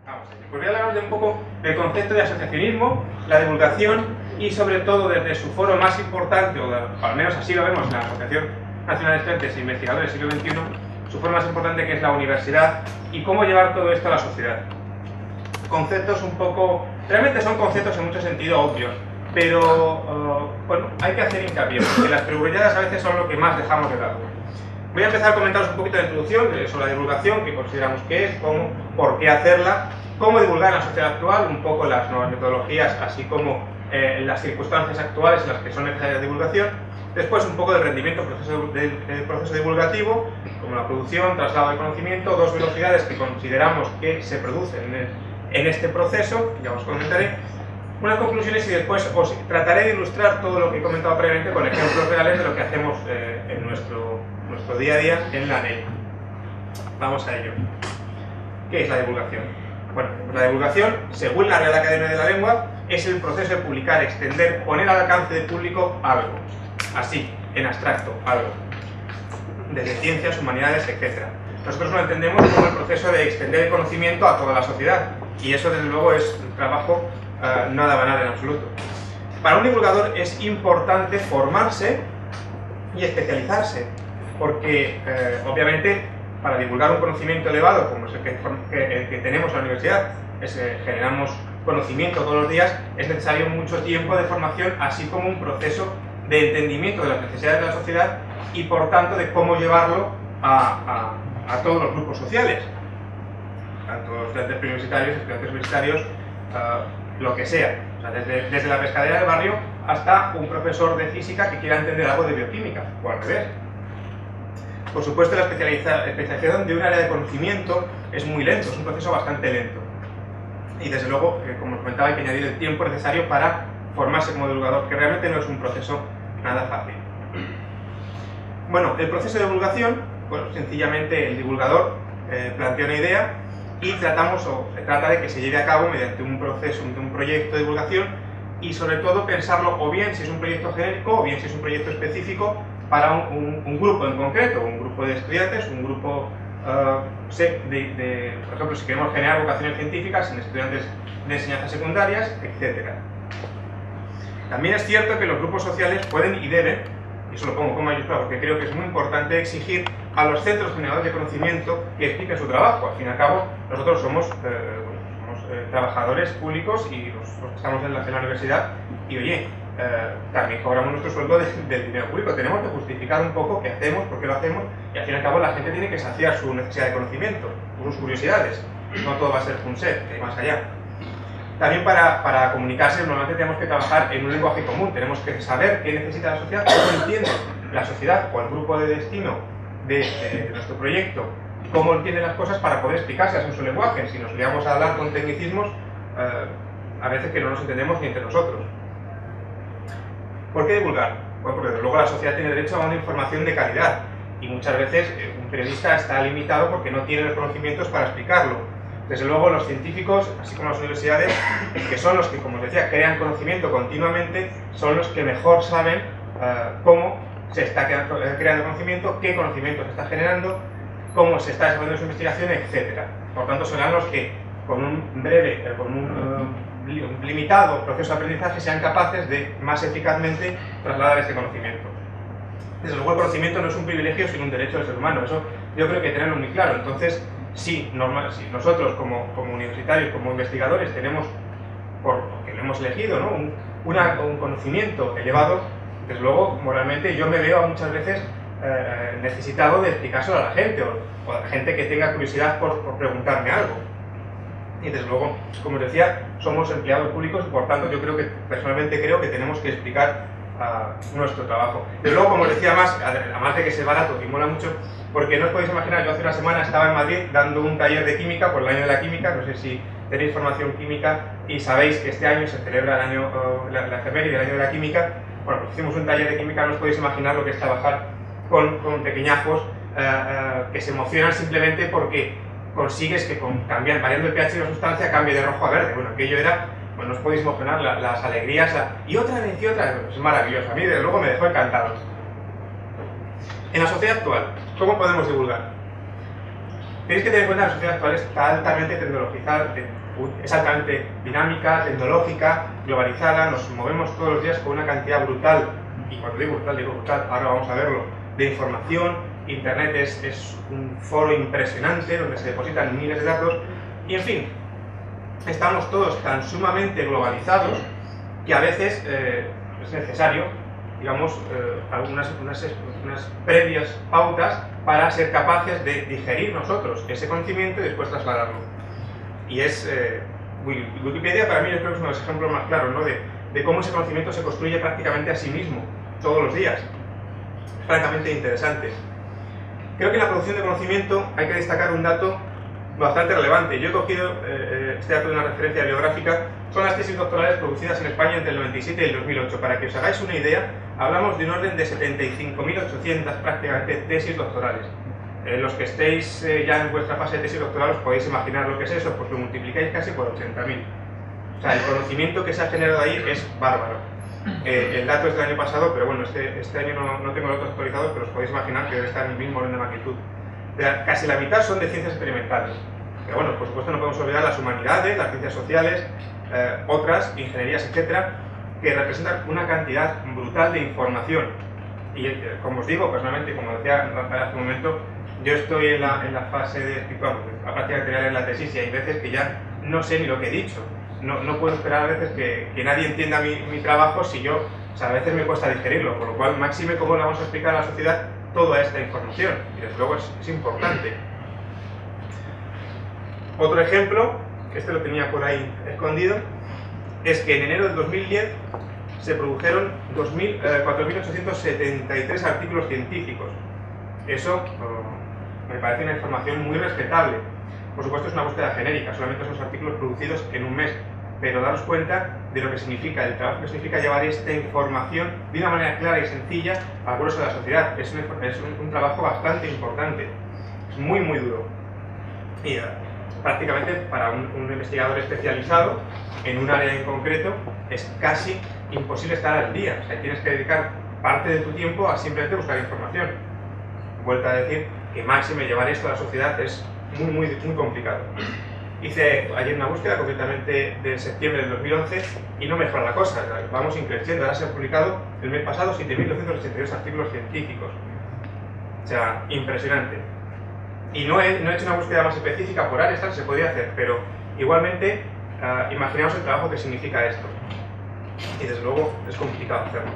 Vamos a ello. Pues voy a hablaros de un poco del concepto de asociacionismo, la divulgación y sobre todo desde su foro más importante, o al menos así lo vemos en la Asociación Nacional de Estudiantes e Investigadores del Siglo XXI, su foro más importante, que es la universidad, y cómo llevar todo esto a la sociedad. Conceptos un poco... realmente son conceptos en mucho sentido obvios, pero bueno, hay que hacer hincapié, porque las perogrulladas a veces son lo que más dejamos de lado. Voy a empezar a comentaros un poquito de introducción sobre la divulgación, qué consideramos que es, cómo, por qué hacerla, cómo divulgar en la sociedad actual, un poco las nuevas metodologías, así como las circunstancias actuales en las que son necesarias la divulgación. Después un poco del rendimiento del proceso divulgativo, como la producción, traslado de conocimiento, dos velocidades que consideramos que se producen en este proceso, ya os comentaré, unas conclusiones y después os trataré de ilustrar todo lo que he comentado previamente con ejemplos reales de lo que hacemos en nuestro día a día en la ley. Vamos a ello. ¿Qué es la divulgación? Bueno, pues la divulgación, según la Real Academia de la Lengua, es el proceso de publicar, extender, poner al alcance del público algo. Así, en abstracto, algo. Desde ciencias, humanidades, etc. Nosotros lo entendemos como el proceso de extender el conocimiento a toda la sociedad. Y eso, desde luego, es un trabajo nada banal en absoluto. Para un divulgador es importante formarse y especializarse, porque obviamente para divulgar un conocimiento elevado como es el que tenemos en la universidad, generamos conocimiento todos los días, es necesario mucho tiempo de formación, así como un proceso de entendimiento de las necesidades de la sociedad y por tanto de cómo llevarlo a todos los grupos sociales, tanto los estudiantes universitarios, estudiantes universitarios, lo que sea, o sea, desde la pescadera del barrio hasta un profesor de física que quiera entender algo de bioquímica, o al revés. Por supuesto, la especialización de un área de conocimiento es muy lento, es un proceso bastante lento. Y desde luego, como os comentaba, hay que añadir el tiempo necesario para formarse como divulgador, que realmente no es un proceso nada fácil. Bueno, el proceso de divulgación, bueno, sencillamente el divulgador plantea una idea y se trata de que se lleve a cabo mediante un proceso, un proyecto de divulgación y sobre todo pensarlo o bien si es un proyecto genérico o bien si es un proyecto específico para un grupo en concreto, un grupo de estudiantes, un grupo, por ejemplo, si queremos generar vocaciones científicas en estudiantes de enseñanzas secundarias, etc. También es cierto que los grupos sociales pueden y deben, y eso lo pongo con mayúscula porque creo que es muy importante, exigir a los centros generadores de conocimiento que expliquen su trabajo. Al fin y al cabo, nosotros somos trabajadores públicos y los que estamos en la universidad, y oye, también cobramos nuestro sueldo del dinero público. Tenemos que justificar un poco qué hacemos, por qué lo hacemos, y al fin y al cabo la gente tiene que saciar su necesidad de conocimiento, sus curiosidades. No todo va a ser punset, que hay más allá. También para comunicarse normalmente tenemos que trabajar en un lenguaje común, tenemos que saber qué necesita la sociedad, cómo entiende la sociedad o el grupo de destino de nuestro proyecto, cómo entienden las cosas para poder explicárselas en su lenguaje. Si nos liamos a hablar con tecnicismos, a veces que no nos entendemos ni entre nosotros. ¿Por qué divulgar? Bueno, porque desde luego la sociedad tiene derecho a una información de calidad y muchas veces un periodista está limitado porque no tiene los conocimientos para explicarlo. Desde luego los científicos, así como las universidades, que son los que, como os decía, crean conocimiento continuamente, son los que mejor saben cómo se está creando conocimiento, qué conocimiento se está generando, cómo se está desarrollando su investigación, etc. Por tanto, serán los que, con un breve, con un limitado proceso de aprendizaje, sean capaces de más eficazmente trasladar este conocimiento. Desde luego el conocimiento no es un privilegio, sino un derecho del ser humano. Eso yo creo que tenerlo muy claro. Entonces, si nosotros como universitarios, como investigadores, tenemos, porque lo hemos elegido, ¿no?, un conocimiento elevado, desde luego, moralmente, yo me veo muchas veces necesitado de explicárselo a la gente, o a la gente que tenga curiosidad por preguntarme algo. Y desde luego, como os decía, somos empleados públicos y por tanto yo personalmente creo que tenemos que explicar nuestro trabajo. Desde luego, como os decía, además de que es barato y mola mucho, porque no os podéis imaginar, yo hace una semana estaba en Madrid dando un taller de química por el año de la química, no sé si tenéis formación química y sabéis que este año se celebra la efeméride del año de la química. Bueno, pues hicimos un taller de química, no os podéis imaginar lo que es trabajar con pequeñajos que se emocionan simplemente porque consigues que variando el pH de una sustancia cambie de rojo a verde. Bueno, aquello era, bueno, no os podéis imaginar las alegrías, y otra vez, es maravilloso. A mí desde luego me dejó encantado. En la sociedad actual, ¿cómo podemos divulgar? Tenéis que tener en cuenta que la sociedad actual está altamente tecnologizada, es altamente dinámica, tecnológica, globalizada, nos movemos todos los días con una cantidad brutal, y cuando digo brutal, ahora vamos a verlo, de información. Internet es un foro impresionante donde se depositan miles de datos, y en fin, estamos todos tan sumamente globalizados que a veces es necesario, digamos, unas previas pautas para ser capaces de digerir nosotros ese conocimiento y después trasladarlo. Y es Wikipedia para mí yo creo que es uno de los ejemplos más claros, ¿no? de cómo ese conocimiento se construye prácticamente a sí mismo, todos los días. Es francamente interesante. Creo que en la producción de conocimiento hay que destacar un dato bastante relevante. Yo he cogido este dato de una referencia bibliográfica, son las tesis doctorales producidas en España entre el 97 y el 2008. Para que os hagáis una idea, hablamos de un orden de 75.800 prácticamente tesis doctorales. Los que estéis ya en vuestra fase de tesis doctoral os podéis imaginar lo que es eso, pues lo multiplicáis casi por 80.000. O sea, el conocimiento que se ha generado ahí es bárbaro. El dato es del año pasado, pero bueno, este año no tengo los datos actualizados, pero os podéis imaginar que debe estar en el mismo orden de magnitud. Casi la mitad son de ciencias experimentales. Pero bueno, por supuesto no podemos olvidar las humanidades, las ciencias sociales, otras, ingenierías, etcétera, que representan una cantidad brutal de información. Y como os digo, personalmente, como decía Rafael hace un momento, yo estoy en la fase de la práctica que en la tesis y hay veces que ya no sé ni lo que he dicho. No puedo esperar a veces que nadie entienda mi trabajo si yo, o sea, a veces me cuesta digerirlo, por lo cual máxime cómo le vamos a explicar a la sociedad toda esta información, y desde luego es importante. Otro ejemplo, que este lo tenía por ahí escondido, es que en enero del 2010 se produjeron 4.873 artículos científicos. Eso me parece una información muy respetable. Por supuesto es una búsqueda genérica, solamente son los artículos producidos en un mes, pero daros cuenta de lo que significa, el trabajo que significa llevar esta información de una manera clara y sencilla al grueso de la sociedad. Es un trabajo bastante importante, es muy duro. Y prácticamente para un investigador especializado en un área en concreto es casi imposible estar al día. O sea, tienes que dedicar parte de tu tiempo a simplemente buscar información. Vuelta a decir que máxime llevar esto a la sociedad es muy complicado. Hice ayer una búsqueda, concretamente de septiembre del 2011, y no mejora la cosa, vamos increciendo. Ahora se han publicado el mes pasado 7.282 artículos científicos. O sea, impresionante. Y no he hecho una búsqueda más específica por áreas, se podía hacer, pero igualmente imaginaos el trabajo que significa esto. Y desde luego es complicado hacerlo.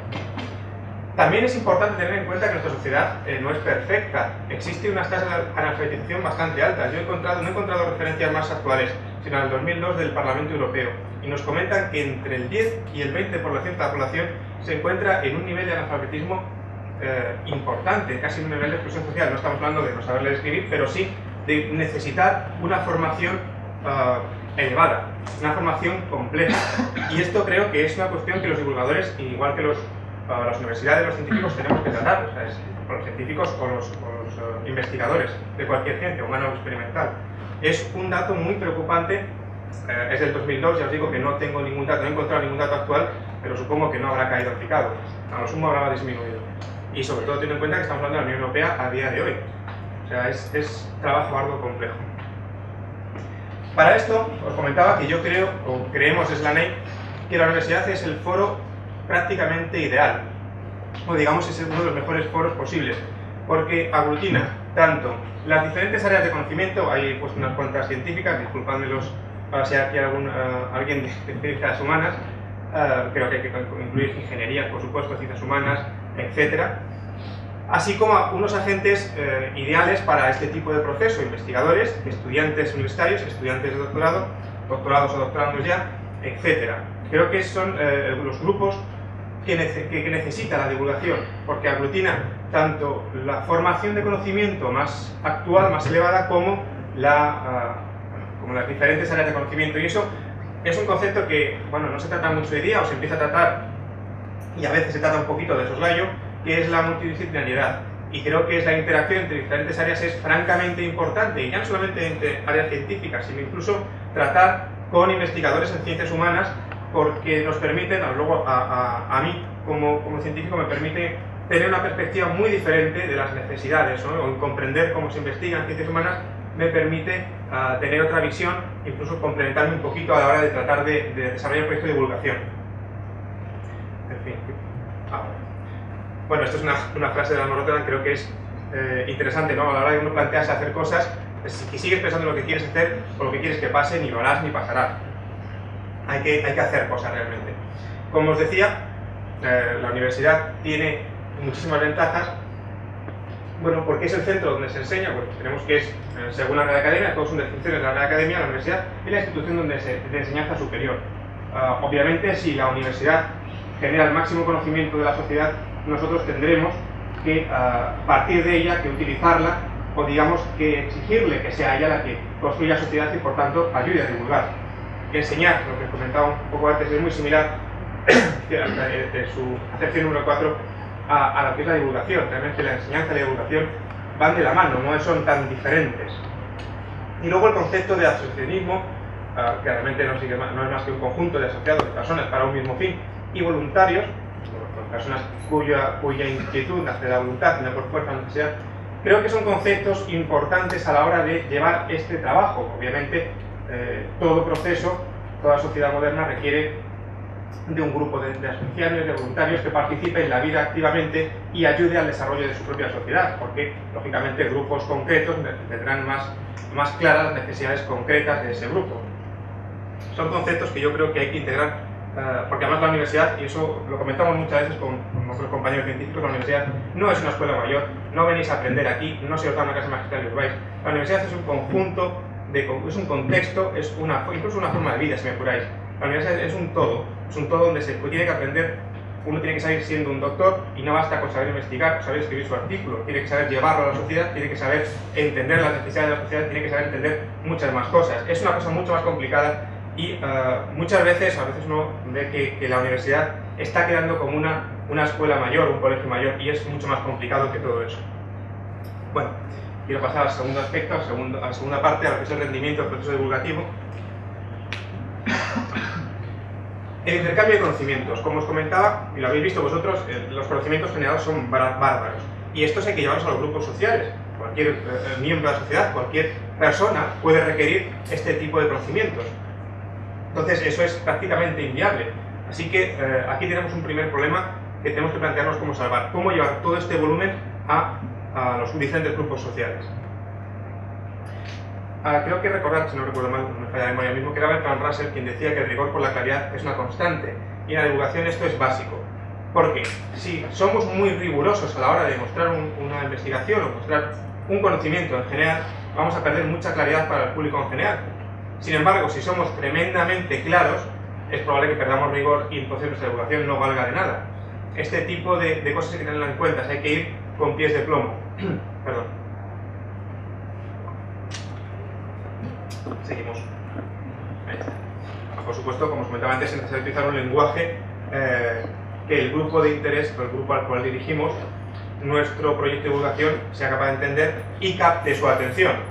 También es importante tener en cuenta que nuestra sociedad no es perfecta. Existe unas tasas de analfabetización bastante altas. Yo no he encontrado referencias más actuales, sino al 2002 del Parlamento Europeo. Y nos comentan que entre el 10 y el 20% de la población se encuentra en un nivel de analfabetismo importante, casi un nivel de exclusión social. No estamos hablando de no saber leer y escribir, pero sí de necesitar una formación elevada, una formación compleja. Y esto creo que es una cuestión que los divulgadores, igual que las universidades, los científicos, tenemos que tratar. O sea, los científicos o los investigadores de cualquier ciencia, humana o experimental. Es un dato muy preocupante. Es del 2002, ya os digo que no tengo ningún dato, no he encontrado ningún dato actual, pero supongo que no habrá caído en picado. A lo sumo habrá disminuido. Y sobre todo teniendo en cuenta que estamos hablando de la Unión Europea a día de hoy. O sea, es trabajo algo complejo. Para esto, os comentaba que yo creo, o creemos es la NEI, que la universidad es el foro prácticamente ideal, o digamos es uno de los mejores foros posibles, porque aglutina tanto las diferentes áreas de conocimiento, hay pues unas cuantas científicas, disculpadmelos para si hay aquí alguien de ciencias humanas, creo que hay que incluir ingeniería, por supuesto, ciencias humanas, etcétera, así como unos agentes ideales para este tipo de proceso, investigadores, estudiantes universitarios, estudiantes de doctorado, doctorados o doctorandos ya, etcétera. Creo que son los grupos que necesita la divulgación, porque aglutina tanto la formación de conocimiento más actual, más elevada, como las diferentes áreas de conocimiento. Y eso es un concepto que, bueno, no se trata mucho hoy día, o se empieza a tratar, y a veces se trata un poquito de soslayo, que es la multidisciplinariedad. Y creo que la interacción entre diferentes áreas es francamente importante, y ya no solamente entre áreas científicas, sino incluso tratar con investigadores en ciencias humanas, porque nos permiten, luego a mí como científico me permite tener una perspectiva muy diferente de las necesidades, ¿no? O comprender cómo se investiga en ciencias humanas me permite tener otra visión, incluso complementarme un poquito a la hora de tratar de desarrollar un proyecto de divulgación. En fin. Bueno, esto es una frase de Dalmor Rotterdam, creo que es interesante, ¿no? A la hora de uno plantearse hacer cosas, si sigues pensando en lo que quieres hacer o lo que quieres que pase, ni lo harás ni pasará. Hay que hacer cosas realmente. Como os decía, la universidad tiene muchísimas ventajas. Bueno, porque es el centro donde se enseña, pues tenemos que es, según la Real Academia, todos son definiciones de la Real Academia, la universidad es la institución de enseñanza superior. Obviamente, si la universidad genera el máximo conocimiento de la sociedad, nosotros tendremos que partir de ella, que utilizarla, o digamos que exigirle que sea ella la que construya sociedad y por tanto ayude a divulgar. Enseñar, lo que comentaba un poco antes, es muy similar de su acepción número 4 a lo que es la divulgación. Realmente la enseñanza y la divulgación van de la mano, no son tan diferentes. Y luego el concepto de asociacionismo, que realmente no es más que un conjunto de asociados de personas para un mismo fin, y voluntarios, personas cuya inquietud nace de la voluntad y no por fuerza o necesidad. Creo que son conceptos importantes a la hora de llevar este trabajo. Obviamente, todo proceso, toda sociedad moderna requiere de un grupo de asociaciones, de voluntarios que participen en la vida activamente y ayude al desarrollo de su propia sociedad, porque, lógicamente, grupos concretos tendrán más claras las necesidades concretas de ese grupo. Son conceptos que yo creo que hay que integrar, porque además la universidad, y eso lo comentamos muchas veces con nuestros compañeros científicos, la universidad no es una escuela mayor, no venís a aprender aquí, no se os da una clase magistral y os vais. La universidad es un conjunto, es un contexto, es incluso una forma de vida, si me apuráis. La universidad es un todo donde se tiene que aprender, uno tiene que salir siendo un doctor y no basta con saber investigar, saber escribir su artículo, tiene que saber llevarlo a la sociedad, tiene que saber entender las necesidades de la sociedad, tiene que saber entender muchas más cosas. Es una cosa mucho más complicada y muchas veces, uno ve que la universidad está quedando como una escuela mayor, un colegio mayor, y es mucho más complicado que todo eso. Bueno, quiero pasar al segundo aspecto, a la segunda parte, a lo que es el rendimiento del proceso divulgativo. El intercambio de conocimientos. Como os comentaba, y lo habéis visto vosotros, los conocimientos generados son bárbaros. Y estos hay que llevarlos a los grupos sociales. Cualquier miembro de la sociedad, cualquier persona puede requerir este tipo de conocimientos. Entonces, eso es prácticamente inviable. Así que aquí tenemos un primer problema que tenemos que plantearnos cómo salvar. Cómo llevar todo este volumen a los diferentes grupos sociales. Creo que recordar, si no recuerdo mal, no me falla la memoria mismo, que era Bertrand Russell quien decía que el rigor por la claridad es una constante. Y en la divulgación esto es básico. Porque si somos muy rigurosos a la hora de mostrar una investigación o mostrar un conocimiento en general, vamos a perder mucha claridad para el público en general. Sin embargo, si somos tremendamente claros, es probable que perdamos rigor y entonces nuestra divulgación no valga de nada. Este tipo de cosas hay que tenerlo en cuenta, hay que ir con pies de plomo. Perdón. Seguimos. Ahí está. Por supuesto, como os comentaba antes, es necesario utilizar un lenguaje que el grupo de interés, o el grupo al cual dirigimos nuestro proyecto de divulgación, sea capaz de entender y capte su atención.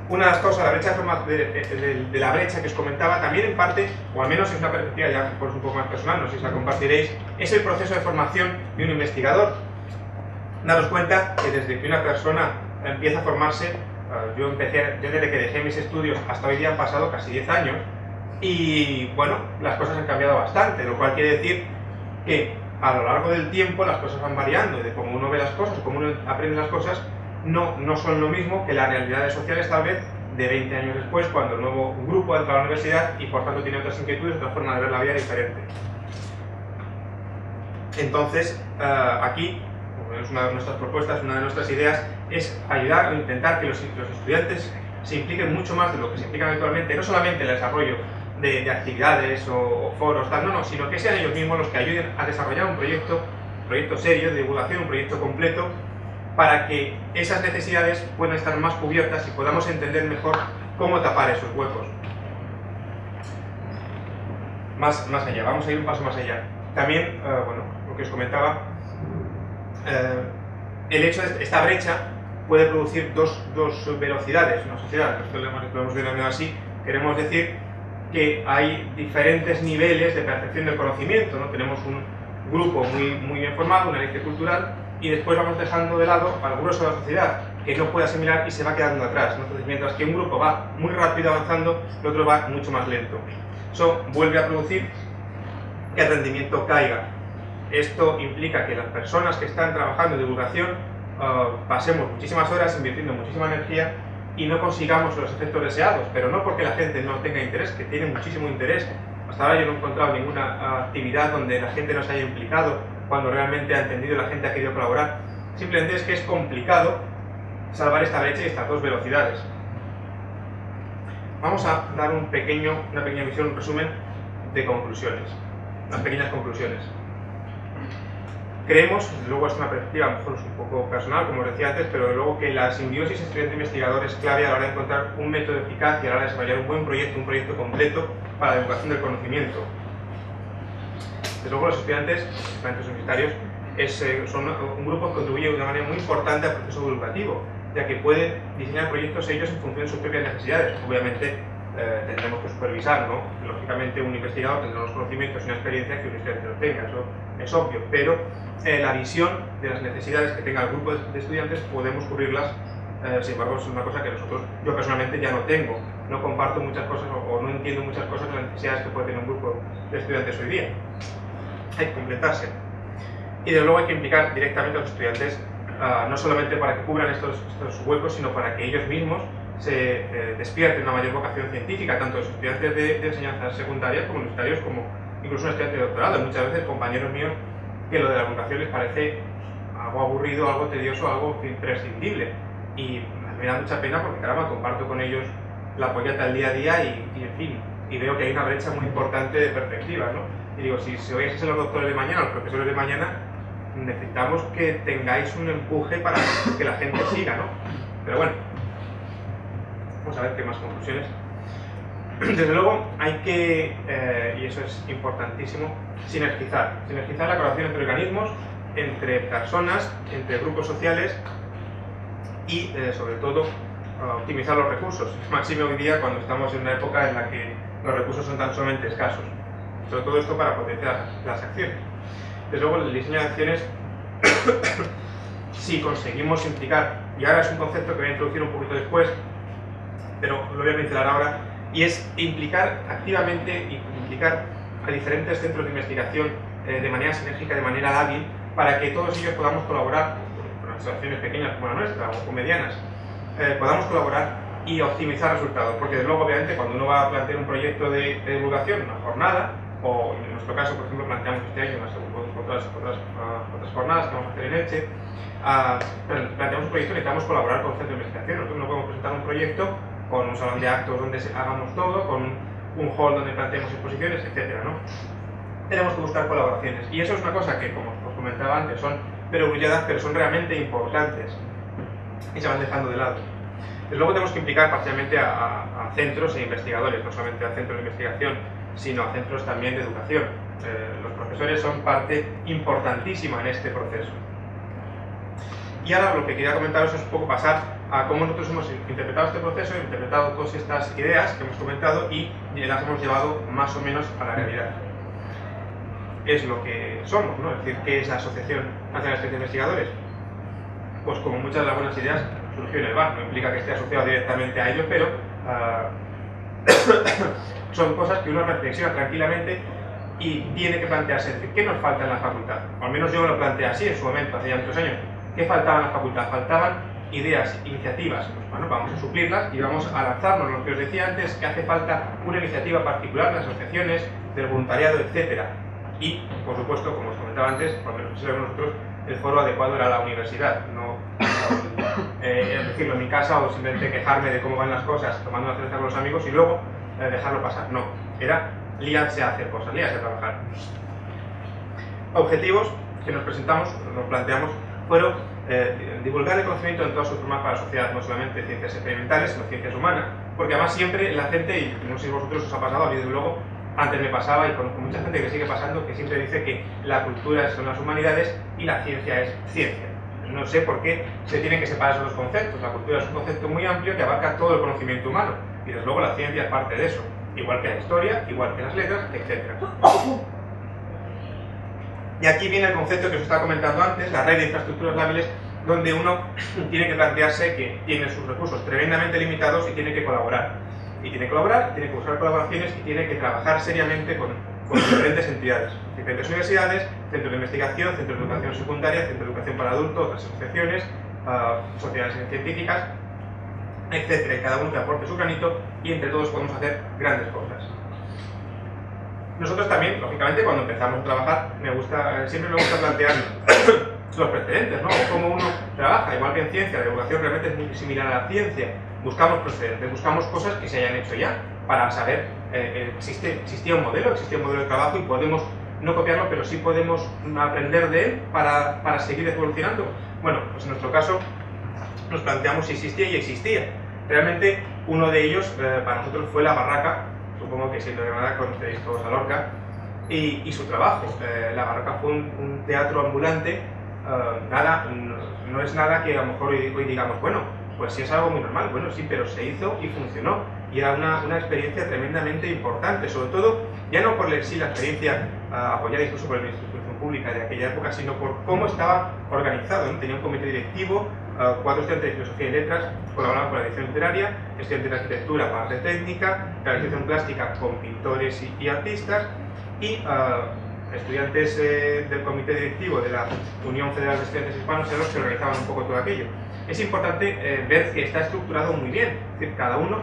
Una de las cosas, la brecha de la brecha que os comentaba, también en parte, o al menos es una perspectiva ya por un poco más personal, no sé si la compartiréis, es el proceso de formación de un investigador. Daros cuenta que desde que una persona empieza a formarse, yo desde que dejé mis estudios hasta hoy día han pasado casi 10 años y bueno, las cosas han cambiado bastante, lo cual quiere decir que a lo largo del tiempo las cosas van variando, de cómo uno ve las cosas, cómo uno aprende las cosas, no son lo mismo que las realidades sociales tal vez de 20 años después, cuando el nuevo grupo entra a la universidad y por tanto tiene otras inquietudes, otra forma de ver la vida diferente. Entonces, aquí, es una de nuestras propuestas, una de nuestras ideas, es ayudar o intentar que los estudiantes se impliquen mucho más de lo que se implican actualmente, no solamente en el desarrollo de actividades o foros, tal, no, sino que sean ellos mismos los que ayuden a desarrollar un proyecto serio de divulgación, un proyecto completo, para que esas necesidades puedan estar más cubiertas y podamos entender mejor cómo tapar esos huecos. Más allá, vamos a ir un paso más allá. También, bueno, lo que os comentaba, el hecho de esta brecha puede producir dos velocidades en una sociedad. Nosotros lo hemos denominado así. Queremos decir que hay diferentes niveles de percepción del conocimiento, ¿no? Tenemos un grupo muy bien formado, una élite cultural, y después vamos dejando de lado al grueso de la sociedad, que no puede asimilar y se va quedando atrás, ¿no? Entonces, mientras que un grupo va muy rápido avanzando, el otro va mucho más lento. Eso vuelve a producir que el rendimiento caiga. Esto implica que las personas que están trabajando en divulgación pasemos muchísimas horas invirtiendo muchísima energía y no consigamos los efectos deseados, pero no porque la gente no tenga interés, que tiene muchísimo interés. Hasta ahora yo no he encontrado ninguna actividad donde la gente no se haya implicado cuando realmente ha entendido y la gente ha querido colaborar. Simplemente es que es complicado salvar esta brecha y estas dos velocidades. Vamos a dar una pequeña visión, un resumen de conclusiones, unas pequeñas conclusiones. Creemos, desde luego es una perspectiva, a lo mejor es un poco personal, como os decía antes, pero desde luego que la simbiosis estudiante-investigador es clave a la hora de encontrar un método eficaz y a la hora de desarrollar un buen proyecto, un proyecto completo para la divulgación del conocimiento. Desde luego los estudiantes universitarios son un grupo que contribuye de una manera muy importante al proceso divulgativo, ya que pueden diseñar proyectos ellos en función de sus propias necesidades. Obviamente tendremos que supervisar, ¿no? Lógicamente un investigador tendrá los conocimientos y una experiencia que un estudiante no tenga, eso es obvio, pero la visión de las necesidades que tenga el grupo de estudiantes podemos cubrirlas, sin embargo es una cosa que yo personalmente ya no tengo, no comparto muchas cosas o no entiendo muchas cosas de las necesidades que puede tener un grupo de estudiantes hoy día. Hay que completarse. Y desde luego hay que implicar directamente a los estudiantes, no solamente para que cubran estos huecos, sino para que ellos mismos se despierten una mayor vocación científica, tanto los estudiantes de enseñanza secundaria como universitarios, como incluso un estudiante de doctorado. Muchas veces compañeros míos que lo de la divulgación les parece algo aburrido, algo tedioso, algo imprescindible. Y me da mucha pena porque, caramba, comparto con ellos la pollata al día a día y en fin, y veo que hay una brecha muy importante de perspectiva, ¿no? Y digo, si vais a ser los doctores de mañana, los profesores de mañana, necesitamos que tengáis un empuje para que la gente siga, ¿no? Pero bueno, vamos a ver qué más conclusiones. Desde luego hay que, y eso es importantísimo, sinergizar la colaboración entre organismos, entre personas, entre grupos sociales y sobre todo optimizar los recursos. Es máximo hoy día cuando estamos en una época en la que los recursos son tan sumamente escasos. Sobre todo esto para potenciar las acciones. Desde luego el diseño de acciones, si conseguimos implicar, y ahora es un concepto que voy a introducir un poquito después, pero lo voy a mencionar ahora, y es implicar activamente y implicar a diferentes centros de investigación de manera sinérgica, de manera hábil, para que todos ellos podamos colaborar, con asociaciones pequeñas como la nuestra o medianas, podamos colaborar y optimizar resultados, porque desde luego obviamente cuando uno va a plantear un proyecto de divulgación, una jornada, o en nuestro caso por ejemplo planteamos este año otras jornadas que vamos a hacer en Elche, planteamos un proyecto y necesitamos colaborar con el centro de investigación. Nosotros no podemos presentar un proyecto con un salón de actos donde hagamos todo, con un hall donde planteemos exposiciones, etc., ¿no? Tenemos que buscar colaboraciones y eso es una cosa que, como os comentaba antes, son perogrulladas, pero son realmente importantes y se van dejando de lado. Desde luego tenemos que implicar parcialmente a centros e investigadores, no solamente a centros de investigación, sino a centros también de educación. Los profesores son parte importantísima en este proceso. Y ahora lo que quería comentaros es un poco pasar a cómo nosotros hemos interpretado este proceso, interpretado todas estas ideas que hemos comentado y las hemos llevado más o menos a la realidad. Es lo que somos, ¿no? Es decir, ¿qué es la Asociación Nacional de Investigadores? Pues como muchas de las buenas ideas surgió en el bar, no implica que esté asociado directamente a ellos, pero son cosas que uno reflexiona tranquilamente y tiene que plantearse, es decir, ¿qué nos falta en la facultad? O al menos yo me lo planteé así en su momento, hace ya muchos años. ¿Qué faltaba en la facultad? Faltaban ideas, iniciativas. Pues bueno, vamos a suplirlas y vamos a lanzarnos. Lo que os decía antes, que hace falta una iniciativa particular de las asociaciones, del voluntariado, etc. Y, por supuesto, como os comentaba antes, por lo menos nosotros, el foro adecuado era la universidad. No es decirlo en mi casa o simplemente quejarme de cómo van las cosas tomando una cerveza con los amigos y luego dejarlo pasar. No, era liarse a hacer cosas, liarse a trabajar. Objetivos que nos presentamos, nos planteamos, fueron divulgar el conocimiento en todas sus formas para la sociedad, no solamente ciencias experimentales, sino ciencias humanas, porque además siempre la gente, y no sé si a vosotros os ha pasado, a mí desde luego antes me pasaba y conozco mucha gente que sigue pasando, que siempre dice que la cultura son las humanidades y la ciencia es ciencia. No sé por qué se tienen que separar esos dos conceptos. La cultura es un concepto muy amplio que abarca todo el conocimiento humano y desde luego la ciencia es parte de eso, igual que la historia, igual que las letras, etc. Y aquí viene el concepto que os estaba comentando antes, la red de infraestructuras lábiles, donde uno tiene que plantearse que tiene sus recursos tremendamente limitados y tiene que colaborar. Y tiene que colaborar, tiene que buscar colaboraciones y tiene que trabajar seriamente con diferentes entidades, diferentes universidades, centros de investigación, centros de educación secundaria, centros de educación para adultos, otras asociaciones, sociedades científicas, etcétera, y cada uno que aporte su granito y entre todos podemos hacer grandes cosas. Nosotros también, lógicamente, cuando empezamos a trabajar, siempre me gusta plantear los precedentes, ¿no? O cómo uno trabaja, igual que en ciencia, la divulgación realmente es muy similar a la ciencia. Buscamos precedentes, buscamos cosas que se hayan hecho ya, para saber, existía un modelo de trabajo y podemos no copiarlo, pero sí podemos aprender de él para seguir evolucionando. Bueno, pues en nuestro caso nos planteamos si existía y existía. Realmente uno de ellos para nosotros fue La Barraca, supongo que siendo de Granada conocéis todos a Lorca, y su trabajo. La Barraca fue un teatro ambulante, no es nada que a lo mejor hoy digamos, bueno, pues sí es algo muy normal, bueno sí, pero se hizo y funcionó, y era una experiencia tremendamente importante, sobre todo, ya no por la experiencia apoyada incluso por el Ministerio de Instrucción Pública de aquella época, sino por cómo estaba organizado, ¿no? Tenía un comité directivo, 4 estudiantes de Filosofía y Letras colaboraban con la dirección literaria, estudiantes de Arquitectura, parte técnica, realización plástica con pintores y artistas, y estudiantes del comité directivo de la Unión Federal de Estudiantes Hispanos eran los que organizaban un poco todo aquello. Es importante ver que está estructurado muy bien, es decir, cada uno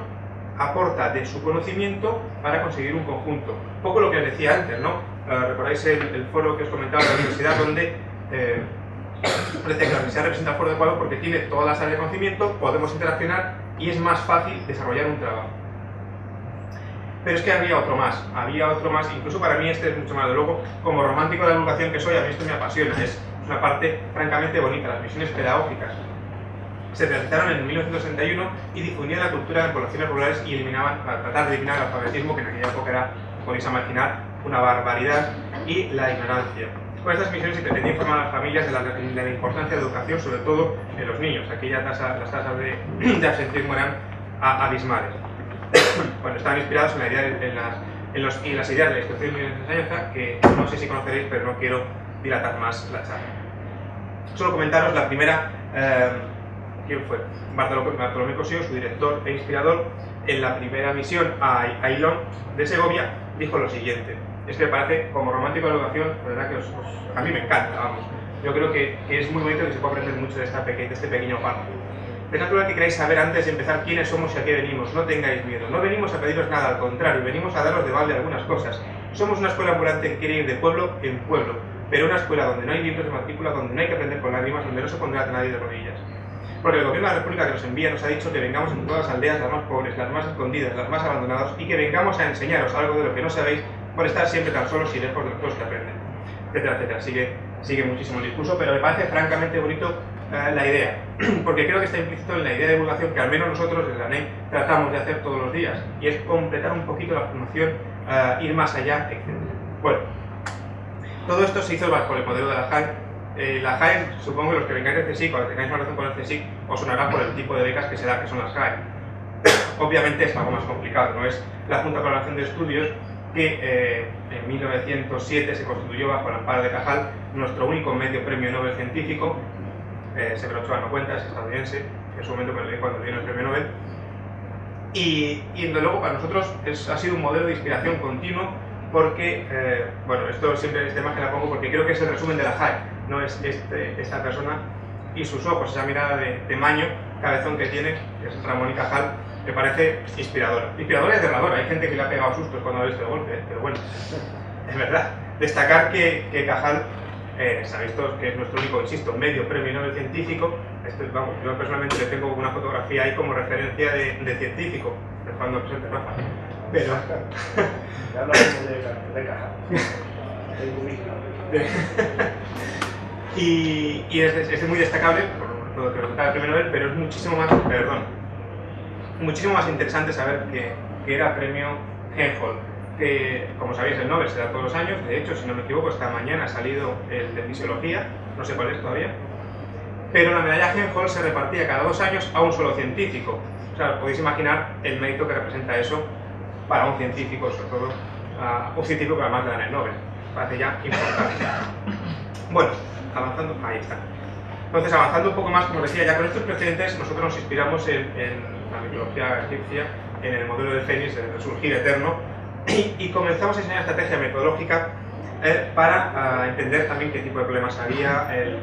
aporta de su conocimiento para conseguir un conjunto. Un poco lo que os decía antes, ¿no? ¿Recordáis el foro que os comentaba de la universidad, donde parece que la universidad representa el foro adecuado porque tiene todas las áreas de conocimiento, podemos interaccionar y es más fácil desarrollar un trabajo? Pero es que había otro más, incluso para mí este es mucho más, de luego, como romántico de la educación que soy, a mí esto me apasiona, es una parte francamente bonita, las misiones pedagógicas. Se realizaron en 1961 y difundían la cultura de poblaciones rurales y para tratar de eliminar el alfabetismo, que en aquella época era, podéis imaginar, una barbaridad, y la ignorancia. Con estas misiones se pretendía informar a las familias de la importancia de la educación, sobre todo en los niños. Aquí ya las tasas de absentismo eran abismales. Bueno, estaban inspirados en la idea en las ideas de la instrucción y la enseñanza, que no sé si conoceréis, pero no quiero dilatar más la charla. Solo comentaros la primera. ¿Quién fue? Bartolomé Cosío, su director e inspirador, en la primera misión a Ailón de Segovia, dijo lo siguiente. Es que me parece, como romántico de la educación, la verdad que a mí me encanta, vamos. Yo creo que es muy bonito y se puede aprender mucho de este pequeño párrafo. Es natural que queráis saber antes de empezar quiénes somos y a qué venimos. No tengáis miedo. No venimos a pediros nada, al contrario, venimos a daros de balde algunas cosas. Somos una escuela ambulante que quiere ir de pueblo en pueblo, pero una escuela donde no hay libros de matrícula, donde no hay que aprender con lágrimas, donde no se pondrá a nadie de rodillas. Porque el gobierno de la República que nos envía nos ha dicho que vengamos en todas las aldeas, las más pobres, las más escondidas, las más abandonadas, y que vengamos a enseñaros algo de lo que no sabéis por estar siempre tan solos y lejos de los que aprenden, etcétera, etcétera. Sigue muchísimo el discurso, pero me parece francamente bonito la idea, porque creo que está implícito en la idea de divulgación que al menos nosotros desde la ANEM tratamos de hacer todos los días, y es completar un poquito la formación, ir más allá, etcétera. Bueno, todo esto se hizo bajo el modelo de la JAE. La JAE, supongo que los que vengáis del CSIC o que tengáis una relación con el CSIC os sonará por el tipo de becas que se da, que son las JAE. Obviamente es algo más complicado, no es la Junta para la Evaluación de Estudios, que en 1907 se constituyó bajo el amparo de Cajal, nuestro único medio premio Nobel científico. Severo Ochoa no cuenta, es estadounidense, en su momento me lo leí cuando dio el premio Nobel. Y desde luego para nosotros ha sido un modelo de inspiración continuo, porque, bueno, esta imagen la pongo porque creo que es el resumen de la JAE, no es esta persona y sus ojos, esa mirada de tamaño, cabezón que tiene, que es Ramón y Cajal, me parece inspiradora. Inspiradora y aterradora, hay gente que le ha pegado sustos cuando ha visto el golpe, pero bueno, es verdad. Destacar que Cajal, sabéis todos que es nuestro único, insisto, medio premio Nobel científico. Vamos, yo personalmente le tengo una fotografía ahí como referencia de científico, de cuando presente Rafa. Pero... Ya hablamos de Cajal. Y es muy destacable, por lo que resulta el premio Nobel, pero es muchísimo más interesante saber que era premio Helmholtz, que, como sabéis, el Nobel se da todos los años. De hecho, si no me equivoco, esta mañana ha salido el de Fisiología, no sé cuál es todavía, pero la medalla Helmholtz se repartía cada 2 años a un solo científico. O sea, podéis imaginar el mérito que representa eso para un científico, sobre todo un científico que además le dan el Nobel. parece ya importante. Bueno, avanzando, ahí está. Entonces, avanzando un poco más, como decía, ya con estos precedentes, nosotros nos inspiramos en la mitología egipcia, en el modelo de Fénix, el resurgir eterno, y comenzamos a diseñar estrategia metodológica para entender también qué tipo de problemas había en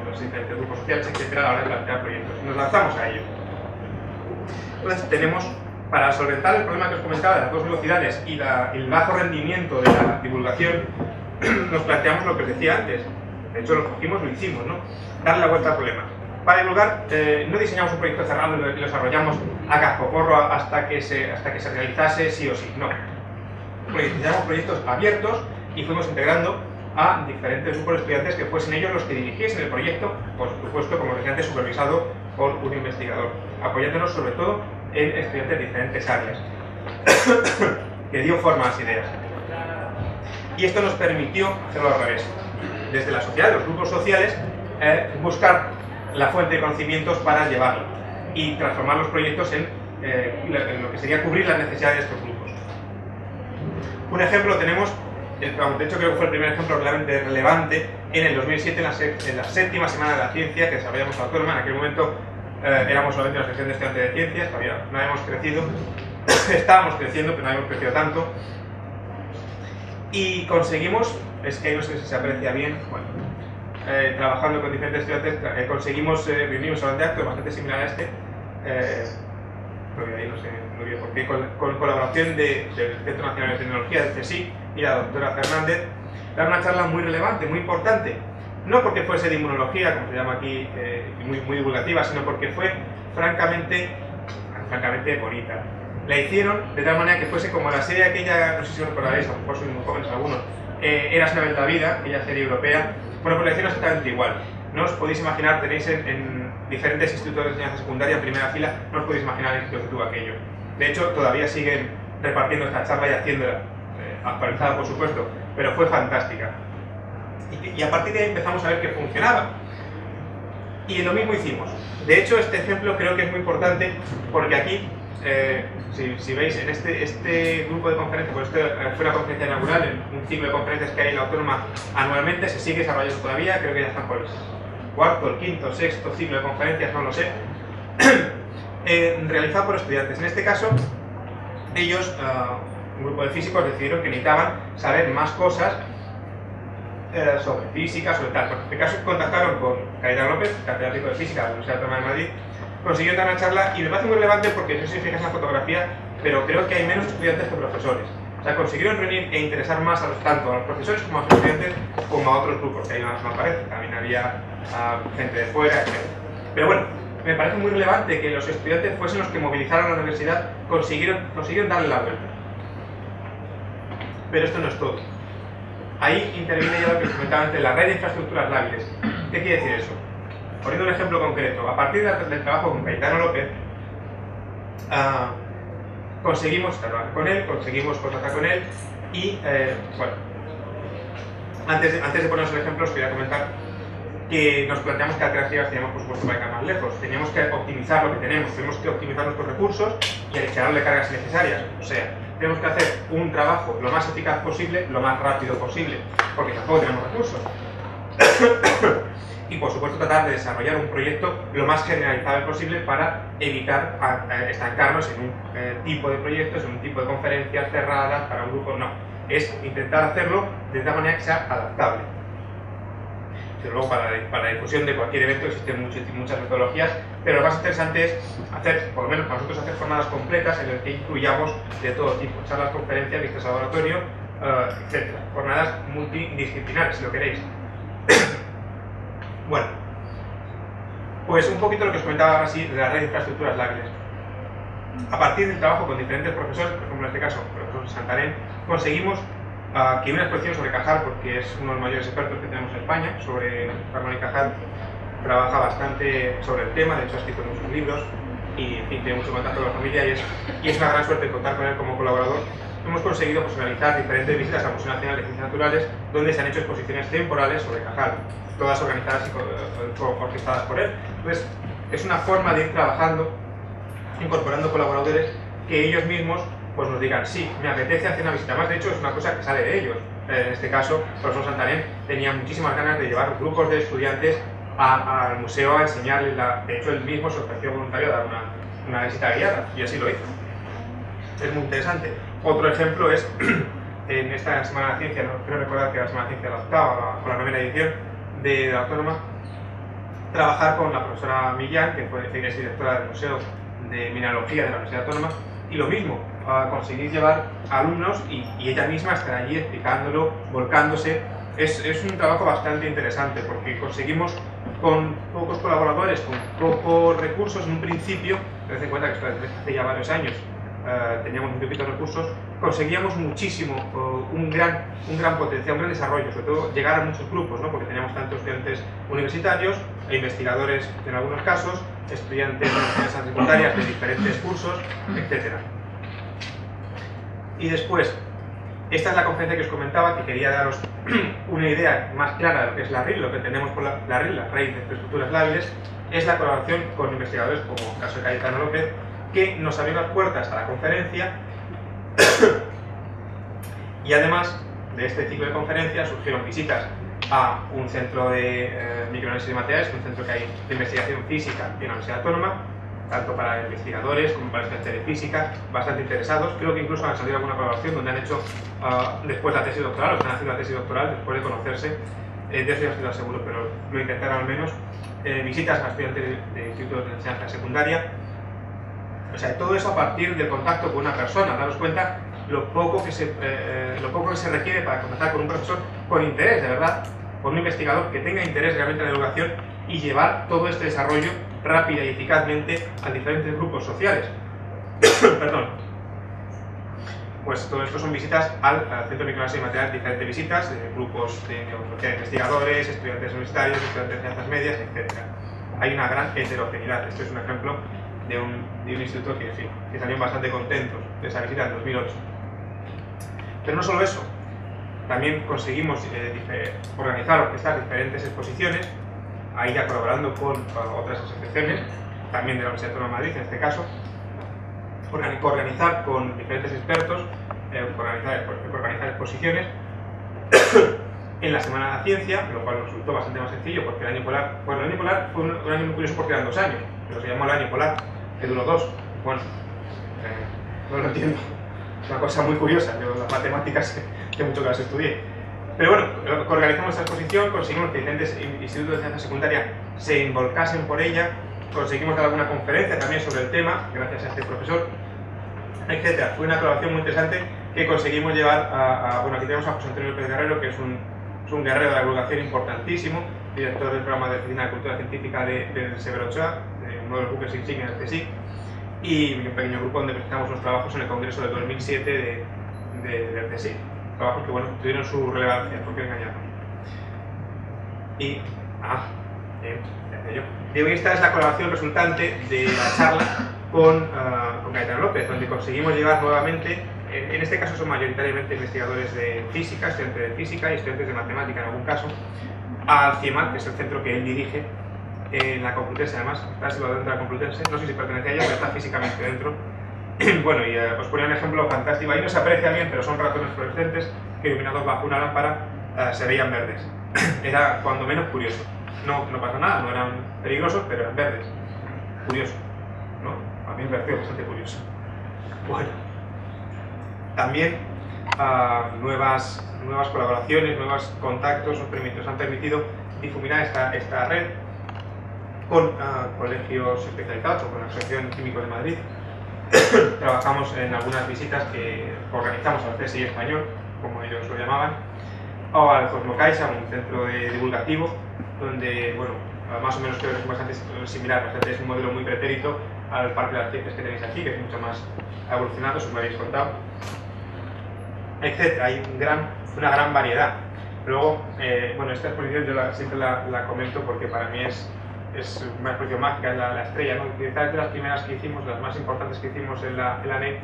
los diferentes grupos sociales, etcétera, a la hora de plantear proyectos. Nos lanzamos a ello. Entonces, tenemos, para solventar el problema que os comentaba de las dos velocidades y el bajo rendimiento de la divulgación, nos planteamos lo que os decía antes. De hecho, lo cogimos, lo hicimos, ¿no? Darle la vuelta al problema. Para divulgar, no diseñamos un proyecto cerrado y lo desarrollamos a cascoporro hasta que se realizase sí o sí, no. Diseñamos proyectos abiertos y fuimos integrando a diferentes grupos de estudiantes que fuesen ellos los que dirigiesen el proyecto, por supuesto, como decía antes, supervisado por un investigador, apoyándonos sobre todo en estudiantes de diferentes áreas, que dio forma a las ideas. Y esto nos permitió hacerlo al revés. Desde la sociedad, los grupos sociales, buscar la fuente de conocimientos para llevarlo y transformar los proyectos en lo que sería cubrir las necesidades de estos grupos. Un ejemplo tenemos, de hecho creo que fue el primer ejemplo realmente relevante, en el 2007, en la séptima semana de la ciencia que desarrollamos la autónoma. En aquel momento éramos solamente una sección de estudiantes de ciencias, todavía no habíamos crecido, estábamos creciendo, pero no habíamos crecido tanto. Y conseguimos, es que ahí no sé si se aprecia bien, bueno, trabajando con diferentes estudiantes, conseguimos reunirnos a un acto bastante similar a este, ahí no sé muy bien por qué, con colaboración del Centro Nacional de Tecnología, del CSIC, y la doctora Fernández, dar una charla muy relevante, muy importante, no porque fuese de inmunología, como se llama aquí, muy divulgativa, sino porque fue francamente bonita. La hicieron de tal manera que fuese como la serie aquella, no sé si os recordaréis, a lo mejor sois muy jóvenes algunos, Érase una vez la vida, aquella serie europea. Bueno, pues la hicieron exactamente igual. No os podéis imaginar, tenéis en diferentes institutos de enseñanza secundaria, en primera fila, no os podéis imaginar el que tuvo aquello. De hecho, todavía siguen repartiendo esta charla y haciéndola, actualizada por supuesto, pero fue fantástica. Y a partir de ahí empezamos a ver que funcionaba. Y lo mismo hicimos. De hecho, este ejemplo creo que es muy importante porque aquí, si veis, en este grupo de conferencias, pues fue una conferencia inaugural, en un ciclo de conferencias que hay en la Autónoma anualmente, se sigue desarrollando todavía, creo que ya están por el cuarto, el quinto, sexto ciclo de conferencias, no lo sé, realizado por estudiantes. En este caso, ellos, un grupo de físicos, decidieron que necesitaban saber más cosas sobre física, sobre tal. En este caso contactaron con Cayetano López, catedrático de física de la Universidad Autónoma de Madrid, consiguieron dar una charla y me parece muy relevante porque no sé si fijáis en la fotografía, pero creo que hay menos estudiantes que profesores. O sea, consiguieron reunir e interesar más tanto a los profesores como a los estudiantes como a otros grupos, que ahí más me parece, también había gente de fuera, etc. Pero bueno, me parece muy relevante que los estudiantes fuesen los que movilizaron a la universidad, consiguieron darle la vuelta. Pero esto no es todo. Ahí interviene ya lo que comentaba antes, la red de infraestructuras lábiles. ¿Qué quiere decir eso? Poniendo un ejemplo concreto, a partir del trabajo con Cayetano López, conseguimos trabajar con él, conseguimos contactar con él y, bueno, antes de poneros el ejemplo os quería comentar que nos planteamos que alternativas teníamos, por supuesto, para llegar más lejos. Teníamos que optimizar lo que tenemos que optimizar nuestros recursos y aligerarle cargas innecesarias. O sea, tenemos que hacer un trabajo lo más eficaz posible, lo más rápido posible, porque tampoco tenemos recursos. Y por supuesto tratar de desarrollar un proyecto lo más generalizable posible para evitar estancarnos en un tipo de proyectos, en un tipo de conferencias cerradas para un grupo. No, es intentar hacerlo de tal manera que sea adaptable. Pero luego para la difusión de cualquier evento existen muchas metodologías, pero lo más interesante es hacer, por lo menos para nosotros, hacer jornadas completas en las que incluyamos de todo tipo, charlas, conferencias, visitas al laboratorio, etc. Jornadas multidisciplinares, si lo queréis. Bueno, pues un poquito lo que os comentaba ahora sí de la red de infraestructuras lábiles. A partir del trabajo con diferentes profesores, por ejemplo en este caso el profesor Santarén, conseguimos que una exposición sobre Cajal, porque es uno de los mayores expertos que tenemos en España sobre Ramón y Cajal, trabaja bastante sobre el tema, de hecho ha escrito muchos libros y en fin, tiene mucho contacto con la familia y es una gran suerte contar con él como colaborador. Hemos conseguido realizar diferentes visitas al Museo Nacional de Ciencias Naturales donde se han hecho exposiciones temporales sobre Cajal, todas organizadas y orquestadas por él. Entonces, es una forma de ir trabajando, incorporando colaboradores que ellos mismos pues nos digan, sí, me apetece hacer una visita más. De hecho, es una cosa que sale de ellos. en este caso, el profesor Santarén tenía muchísimas ganas de llevar grupos de estudiantes al museo a enseñarles. De hecho, él mismo se ofreció voluntario a dar una visita guiada, y así lo hizo. Es muy interesante. Otro ejemplo es, en esta Semana de Ciencia, no creo recordar que era la Semana de Ciencia la octava o la novena edición de la Autónoma, trabajar con la profesora Millán, que es directora del Museo de Mineralogía de la Universidad Autónoma, y lo mismo, conseguir llevar alumnos y ella misma estar allí explicándolo, volcándose. Es un trabajo bastante interesante porque conseguimos, con pocos colaboradores, con pocos recursos en un principio, tened en cuenta que esto hace ya varios años, teníamos muy poquitos recursos, conseguíamos muchísimo, un gran potencial, un gran desarrollo, sobre todo llegar a muchos grupos, ¿no? Porque teníamos tantos estudiantes universitarios e investigadores en algunos casos, estudiantes de universidades secundarias de diferentes cursos, etc. Y después, esta es la conferencia que os comentaba, que quería daros una idea más clara de lo que es la RIL, lo que entendemos por la RIL, la Red de Infraestructuras Lábiles, es la colaboración con investigadores como el caso de Cayetano López, que nos abrió las puertas a la conferencia. Y además de este ciclo de conferencias surgieron visitas a un centro de microanálisis de materiales, un centro que hay de investigación física en la Universidad Autónoma, tanto para investigadores como para estudiantes de física, bastante interesados. Creo que incluso han salido alguna colaboración donde han hecho después la tesis doctoral, o están haciendo la tesis doctoral después de conocerse. De eso ya estoy seguro, pero lo intentaron al menos. Visitas a estudiantes de institutos de enseñanza secundaria. O sea, todo eso a partir del contacto con una persona. Daros cuenta lo poco que se requiere para contactar con un profesor con interés, de verdad, con un investigador que tenga interés realmente en la educación y llevar todo este desarrollo rápida y eficazmente a diferentes grupos sociales. Perdón. Pues todo esto son visitas al Centro de Microanálisis de Materiales, diferentes visitas, grupos de investigadores, estudiantes universitarios, estudiantes de ciencias medias, etc. Hay una gran heterogeneidad. Este es un ejemplo de un instituto que salieron bastante contentos de esa visita en 2008. Pero no solo eso, también conseguimos organizar o orquestar diferentes exposiciones, ahí ya colaborando con otras asociaciones, también de la Universidad Autónoma de Madrid en este caso, organizar con diferentes expertos, organizar exposiciones en la Semana de la Ciencia, lo cual nos resultó bastante más sencillo porque el año polar, bueno, el año polar fue un año muy curioso porque eran 2 años, pero se llamó el año polar, que duró 2. Bueno, no lo entiendo, es una cosa muy curiosa, yo las matemáticas que mucho que las estudié. Pero bueno, organizamos esta exposición, conseguimos que diferentes institutos de ciencia secundaria se involucrasen por ella, conseguimos dar alguna conferencia también sobre el tema, gracias a este profesor, etc. Fue una colaboración muy interesante que conseguimos llevar bueno, aquí tenemos a José Antonio López Guerrero, que es un guerrero de la divulgación importantísimo, director del programa de Oficina de Cultura Científica del Severo Ochoa, de uno de los buques insignia del CSIC, y un pequeño grupo donde presentamos unos trabajos en el Congreso del 2007 del CSIC. Trabajos que, bueno, tuvieron su relevancia, por qué engañarnos. Y, de hoy esta es la colaboración resultante de la charla con Cayetano López, donde conseguimos llevar nuevamente, en este caso son mayoritariamente investigadores de física, estudiantes de física y estudiantes de matemática en algún caso, al CIEMAT, que es el centro que él dirige en la Complutense, además, está situado dentro de la Complutense, no sé si pertenece a ella, pero está físicamente dentro. Bueno, y os ponía un ejemplo fantástico, ahí no se aprecia bien, pero son ratones fluorescentes que iluminados bajo una lámpara se veían verdes. Era cuando menos curioso. No pasa nada, no eran peligrosos, pero eran verdes. Curioso, ¿no? A mí me pareció bastante curioso. Bueno, también nuevas colaboraciones, nuevos contactos nos han permitido difuminar esta red con colegios especializados o con la Asociación de Químicos de Madrid. Trabajamos en algunas visitas que organizamos al CSI español, como ellos lo llamaban, o al Cosmocaixa, un centro divulgativo, donde, bueno, más o menos creo que es bastante similar, es un modelo muy pretérito al Parque de las Ciencias que tenéis aquí, que es mucho más evolucionado, os lo habéis contado, etc. Hay una gran variedad. Luego, bueno, esta exposición yo siempre la comento porque para mí es una exposición mágica, es la estrella, ¿no? Quizás de las primeras que hicimos, las más importantes que hicimos en la NED.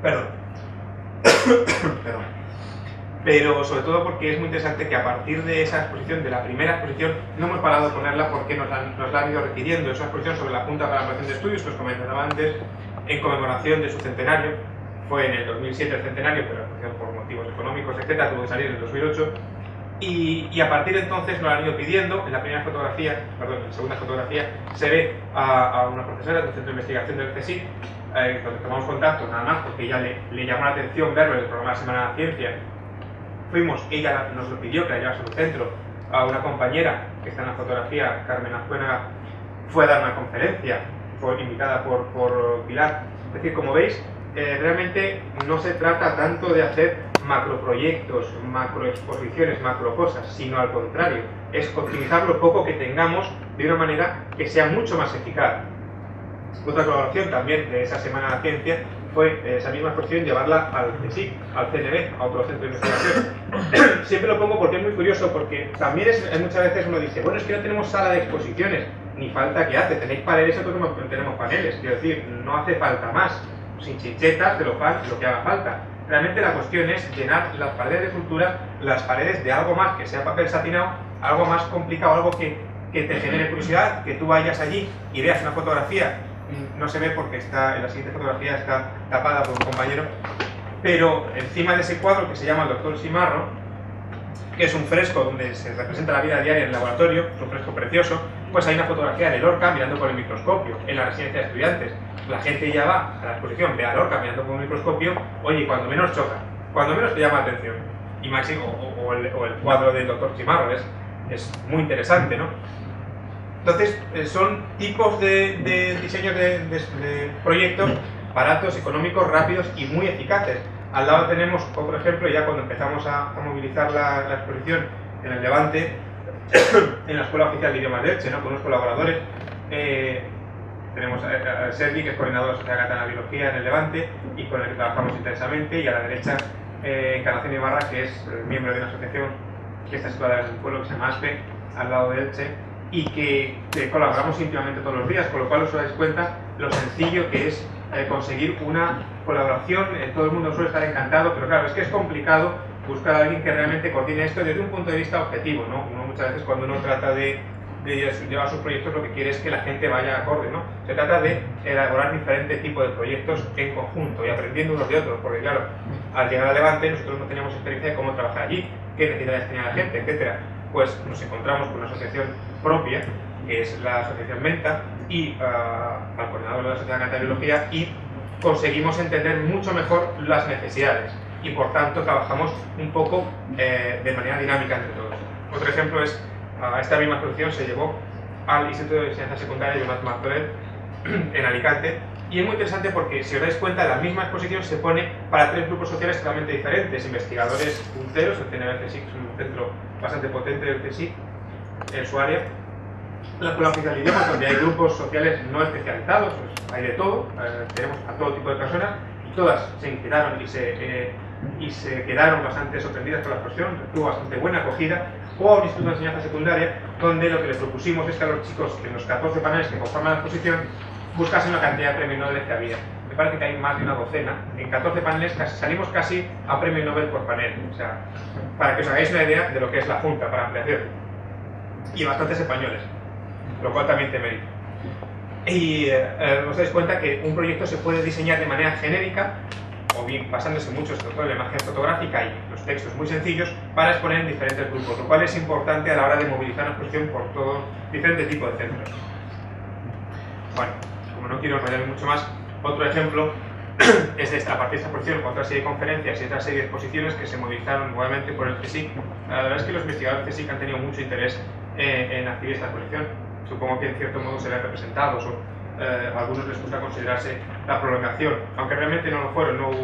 Perdón. Pero sobre todo porque es muy interesante que a partir de esa exposición, de la primera exposición, no hemos parado de ponerla porque nos la han ido requiriendo. Es una exposición sobre la Junta para la Evaluación de Estudios, que os comentaba antes, en conmemoración de su centenario. Fue en el 2007 el centenario, pero por motivos económicos, etcétera, tuvo que salir en el 2008. Y a partir de entonces nos lo han ido pidiendo. En la primera fotografía, perdón, en la segunda fotografía, se ve a una profesora del Centro de Investigación del CSIC, donde tomamos contacto, nada más, porque ella le llamó la atención verlo en el programa de Semana de la Ciencia. Fuimos, ella nos lo pidió, que la llevase al centro. A una compañera, que está en la fotografía, Carmen Azcuénaga, fue a dar una conferencia, fue invitada por Pilar. Es decir, como veis, realmente no se trata tanto de hacer macroproyectos, macroexposiciones, macrocosas, sino al contrario, es optimizar lo poco que tengamos de una manera que sea mucho más eficaz. Otra colaboración también de esa Semana de la Ciencia fue esa misma exposición llevarla al CSIC, al CNB, a otro centro de investigación. Siempre lo pongo porque es muy curioso, porque también muchas veces uno dice, bueno, es que no tenemos sala de exposiciones, ni falta que hace, tenéis paneles, nosotros no tenemos paneles, quiero decir, no hace falta más, sin chinchetas, de lo que haga falta. Realmente la cuestión es llenar las paredes de cultura, las paredes de algo más que sea papel satinado, algo más complicado, algo que te genere curiosidad, que tú vayas allí y veas una fotografía. No se ve porque en la siguiente fotografía está tapada por un compañero, pero encima de ese cuadro que se llama El Doctor Simarro, que es un fresco donde se representa la vida diaria en el laboratorio, es un fresco precioso, pues hay una fotografía de Lorca mirando por el microscopio en la residencia de estudiantes. La gente ya va a la exposición, ve a Lorca mirando por un microscopio, oye, cuando menos choca, cuando menos te llama la atención. Y máximo, o el cuadro del Doctor Simarro, es muy interesante, ¿no? Entonces, son tipos de diseños de proyectos baratos, económicos, rápidos y muy eficaces. Al lado tenemos otro ejemplo, ya cuando empezamos a movilizar la exposición en el Levante, en la Escuela Oficial de Idiomas de Elche, ¿no? Con unos colaboradores. Tenemos a Sergi, que es coordinador de la Sociedad Catalana de Biología en el Levante y con el que trabajamos intensamente, y a la derecha Encarnación Ibarra, que es miembro de una asociación que está situada en un pueblo que se llama Aspe, al lado de Elche, y que colaboramos íntimamente todos los días, con lo cual os dais cuenta lo sencillo que es conseguir una colaboración. Todo el mundo suele estar encantado, pero claro, es que es complicado buscar a alguien que realmente coordine esto desde un punto de vista objetivo, ¿no? Uno muchas veces, cuando uno trata de llevar sus proyectos, lo que quiere es que la gente vaya acorde, ¿no? Se trata de elaborar diferentes tipos de proyectos en conjunto y aprendiendo unos de otros, porque claro, al llegar al Levante nosotros no teníamos experiencia de cómo trabajar allí, qué necesidades tenía la gente, etcétera. Pues nos encontramos con una asociación propia, que es la Asociación Menta, y al coordinador de la Sociedad Catalana de Biología, y conseguimos entender mucho mejor las necesidades, y por tanto trabajamos un poco de manera dinámica entre todos. Otro ejemplo es, esta misma exposición se llevó al Instituto de Enseñanza Secundaria Joan Martorell en Alicante, y es muy interesante porque, si os dais cuenta, la misma exposición se pone para tres grupos sociales totalmente diferentes: investigadores punteros, el CNB CSIC es un centro bastante potente del CSIC en su área, la Escuela Oficial de Idiomas, donde hay grupos sociales no especializados, pues hay de todo, tenemos a todo tipo de personas, y todas se inspiraron y se quedaron bastante sorprendidas con la exposición, tuvo bastante buena acogida. O a un instituto de enseñanza secundaria, donde lo que les propusimos es que a los chicos, en los 14 paneles que conforman la exposición, buscasen una cantidad de premios Nobel que había. Me parece que hay más de una docena. En 14 paneles salimos casi a premio Nobel por panel. O sea, para que os hagáis una idea de lo que es la Junta para ampliación. Y bastantes españoles, lo cual también te mérito. Y os dais cuenta que un proyecto se puede diseñar de manera genérica, o bien basándose mucho sobre todo en la imagen fotográfica y los textos muy sencillos, para exponer en diferentes grupos, lo cual es importante a la hora de movilizar una exposición por todo diferentes tipos de centros. Bueno, como no quiero enrollarme mucho más, otro ejemplo es de a partir de esta exposición, otra serie de conferencias y otra serie de exposiciones que se movilizaron nuevamente por el CSIC. La verdad es que los investigadores del CSIC han tenido mucho interés en adquirir esta colección. Supongo que en cierto modo se ven representados, o a algunos les gusta considerarse la prolongación, aunque realmente no lo fueron, no hubo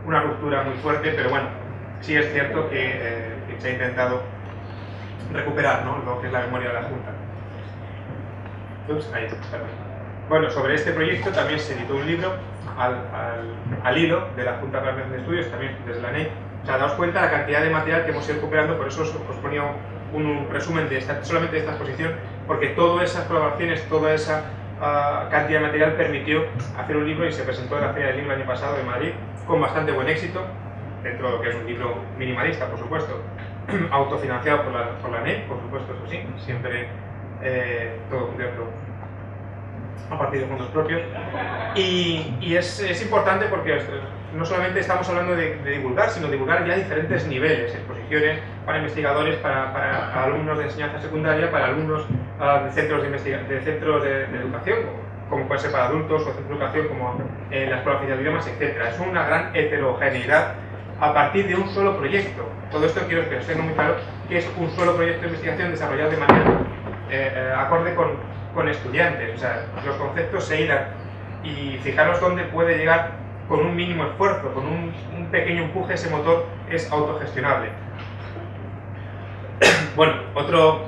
una ruptura muy fuerte, pero bueno, sí es cierto que se ha intentado recuperar, ¿no?, lo que es la memoria de la Junta. Ups, ahí está, perdón. Bueno, sobre este proyecto también se editó un libro al hilo de la Junta Permanente de Estudios, también desde la NEI. O sea, daos cuenta la cantidad de material que hemos ido recuperando, por eso os ponía un resumen de solamente de esta exposición, porque todas esas colaboraciones, toda esa cantidad de material permitió hacer un libro, y se presentó en la Feria del Libro el año pasado en Madrid con bastante buen éxito, dentro de lo que es un libro minimalista, por supuesto, autofinanciado por la NEI, por supuesto, eso sí, siempre todo cubierto a partir de fondos propios. Y es importante porque no solamente estamos hablando de divulgar, sino divulgar ya diferentes niveles, exposiciones para investigadores, para alumnos de enseñanza secundaria, para alumnos de centros de educación, como puede ser para adultos, o centros de educación como la Escuela Oficial de Idiomas, etc. Es una gran heterogeneidad a partir de un solo proyecto. Todo esto quiero que os tenga muy claro que es un solo proyecto de investigación desarrollado de manera acorde con estudiantes. O sea, los conceptos se hilan y fijaros dónde puede llegar con un mínimo esfuerzo, con un pequeño empuje. Ese motor es autogestionable. Bueno,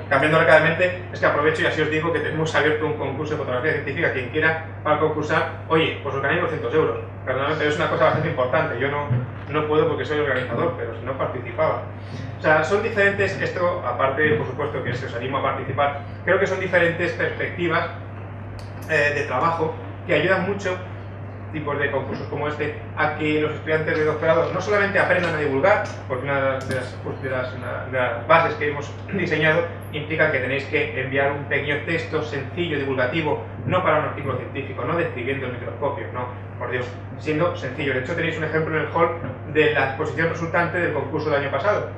cambiando radicalmente, es que aprovecho y así os digo que tenemos abierto un concurso de fotografía científica. Quien quiera para concursar, oye, pues os ganáis 200 euros. Perdón, pero es una cosa bastante importante. Yo no puedo porque soy organizador, pero si no participaba. O sea, son diferentes, esto aparte, por supuesto, que os animo a participar, creo que son diferentes perspectivas de trabajo que ayudan mucho, tipos de concursos como este, a que los estudiantes de doctorado no solamente aprendan a divulgar, porque una de las bases que hemos diseñado implica que tenéis que enviar un pequeño texto sencillo, divulgativo, no para un artículo científico, no describiendo el microscopio, no, por Dios, siendo sencillo. De hecho, tenéis un ejemplo en el hall de la exposición resultante del concurso del año pasado.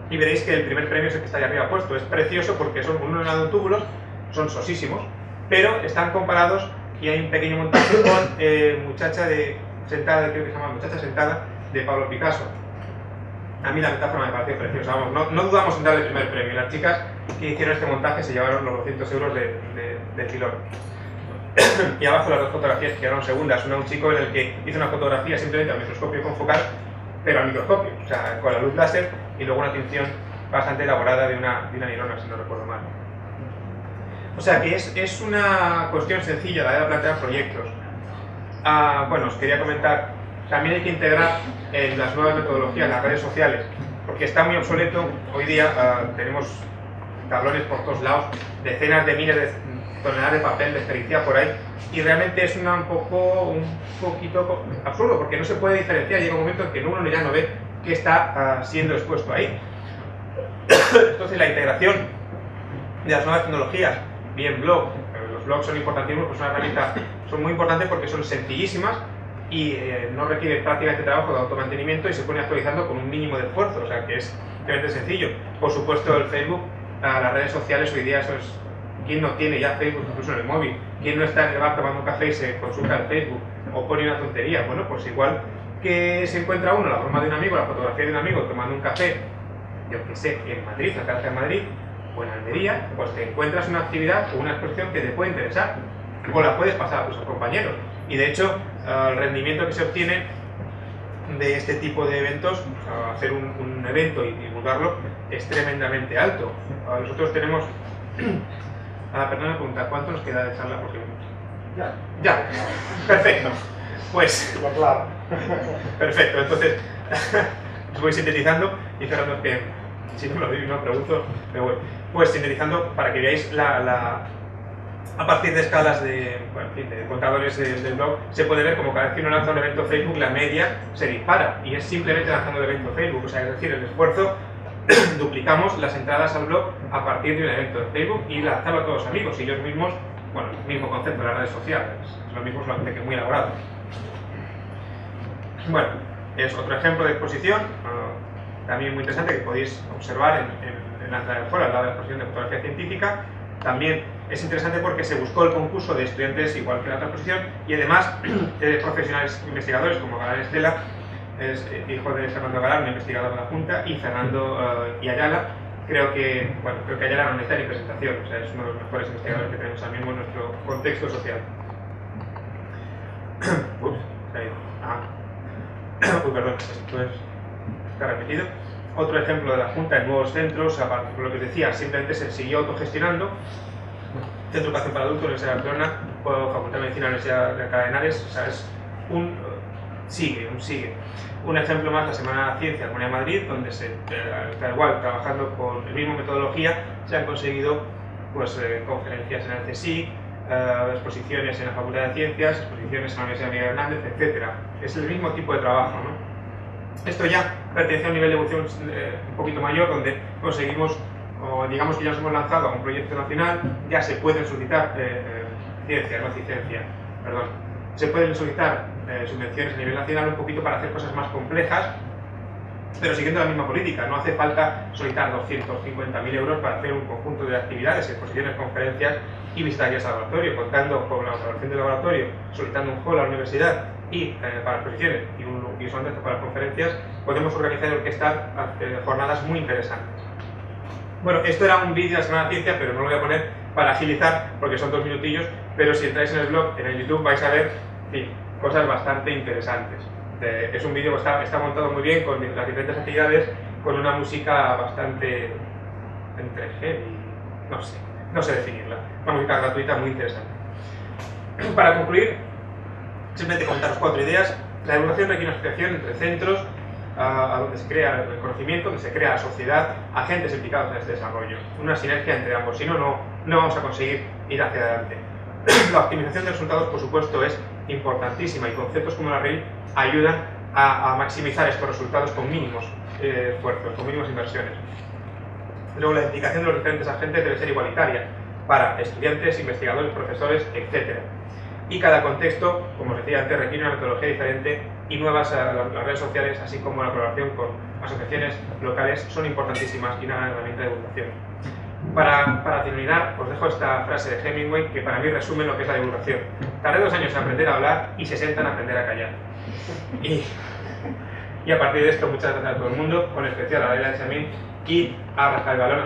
Y veréis que el primer premio es el que está ahí arriba puesto. Es precioso porque son un lado de túbulos, son sosísimos, pero están comparados y hay un pequeño montaje con muchacha sentada, creo que se llama Muchacha sentada, de Pablo Picasso. A mí la metáfora me pareció preciosa, vamos, no dudamos en dar el primer premio. Las chicas que hicieron este montaje se llevaron los 200 euros de filón. Y abajo las dos fotografías quedaron segundas. Una un chico en el que hizo una fotografía simplemente al microscopio con focal, pero al microscopio, o sea, con la luz láser, y luego una tinción bastante elaborada de una nirona, si no recuerdo mal. O sea que es una cuestión sencilla la de plantear proyectos. Bueno, os quería comentar, también hay que integrar en las nuevas metodologías las redes sociales, porque está muy obsoleto. Hoy día tenemos tablones por todos lados, decenas de miles de toneladas de papel desperdiciado por ahí, y realmente es un poquito absurdo, porque no se puede diferenciar. Llega un momento en que uno ya no ve qué está siendo expuesto ahí. Entonces la integración de las nuevas tecnologías, bien blog, los blogs son importantísimos, pues son muy importantes porque son sencillísimas y no requieren prácticamente trabajo de automantenimiento y se pone actualizando con un mínimo de esfuerzo, o sea que es realmente sencillo. Por supuesto el Facebook, las redes sociales hoy día, eso es, ¿quién no tiene ya Facebook incluso en el móvil? ¿Quién no está en el bar tomando un café y se consulta el Facebook o pone una tontería? Bueno, pues igual que se encuentra uno la broma de un amigo, la fotografía de un amigo tomando un café, yo que sé, en Madrid, acá en Madrid, o en Almería, pues te encuentras una actividad o una exposición que te puede interesar o la puedes pasar a tus compañeros. Y de hecho, el rendimiento que se obtiene de este tipo de eventos, hacer un evento y divulgarlo, es tremendamente alto. Nosotros tenemos... perdón, me pregunta, ¿cuánto nos queda de charla? Porque... Ya, perfecto. Pues... Claro. Perfecto, entonces os voy sintetizando y cerrando que si no me lo digo no pregunto, pero bueno. Pues sintetizando para que veáis a partir de escalas de contadores del blog, se puede ver como cada vez que uno lanza un evento Facebook, la media se dispara, y es simplemente lanzando el evento Facebook. O sea, es decir, el esfuerzo, duplicamos las entradas al blog a partir de un evento de Facebook y lanzarlo a todos los amigos, y ellos mismos, bueno, el mismo concepto de las redes sociales, es lo mismo, solamente que muy elaborado. Bueno, es otro ejemplo de exposición, también muy interesante, que podéis observar en la entrada del foro, al lado de la exposición de fotografía científica. También es interesante porque se buscó el concurso de estudiantes igual que la otra exposición, y además de profesionales investigadores como Galán Estela, es hijo de Fernando Galán, un investigador de la Junta, y Fernando y Ayala. Creo que Ayala no necesita ni presentación, o sea, es uno de los mejores investigadores que tenemos ahora mismo en nuestro contexto social. Ups, se ha ido. Uy, perdón, esto está repetido. Otro ejemplo de la Junta en nuevos centros, aparte de lo que os decía, simplemente se siguió autogestionando. Centro de Educación para Adultos, Universidad de Barcelona, o Facultad de Medicina, Universidad de Alcalá de Henares, o sea, es sigue. Un ejemplo más, la Semana de la Ciencia, en Comunidad de Madrid, donde se está igual, trabajando con la misma metodología, se han conseguido pues, conferencias en el CSIC, exposiciones en la Facultad de Ciencias, exposiciones en la Universidad de Miguel Hernández, etc. Es el mismo tipo de trabajo, ¿no? Esto ya pertenece a un nivel de evolución un poquito mayor, donde conseguimos, o digamos que ya nos hemos lanzado a un proyecto nacional, ya se pueden suscitar ciencia, no ciencia, perdón. Se pueden solicitar subvenciones a nivel nacional un poquito para hacer cosas más complejas, pero siguiendo la misma política. No hace falta solicitar 250.000 euros para hacer un conjunto de actividades, exposiciones, conferencias y visitas guiadas al laboratorio, contando con la colaboración del laboratorio, solicitando un hall a la universidad y para exposiciones y un solamente para las conferencias, podemos organizar y orquestar jornadas muy interesantes. Bueno, esto era un vídeo de la Semana de Ciencia, pero no lo voy a poner para agilizar porque son 2 minutillos, pero si entráis en el blog, en el YouTube, vais a ver cosas bastante interesantes. Es un vídeo que está montado muy bien con las diferentes actividades, con una música bastante entre heavy, no sé definirla, una música gratuita muy interesante. Para concluir, simplemente comentaros 4 ideas. La divulgación requiere una asociación entre centros, a donde se crea el conocimiento, donde se crea la sociedad, agentes implicados en este desarrollo. Una sinergia entre ambos, si no, no vamos a conseguir ir hacia adelante. La optimización de resultados, por supuesto, es importantísima y conceptos como la REI ayudan a maximizar estos resultados con mínimos esfuerzos, con mínimas inversiones. Luego, la implicación de los diferentes agentes debe ser igualitaria para estudiantes, investigadores, profesores, etc. Y cada contexto, como os decía antes, requiere una metodología diferente y nuevas las redes sociales, así como la colaboración con asociaciones locales, son importantísimas y una herramienta de divulgación. Para terminar, os dejo esta frase de Hemingway que para mí resume lo que es la divulgación. Tardé 2 años en aprender a hablar y 60 en aprender a callar. Y a partir de esto, muchas gracias a todo el mundo, con especial a la Leila de Semín y a Rafael Balón,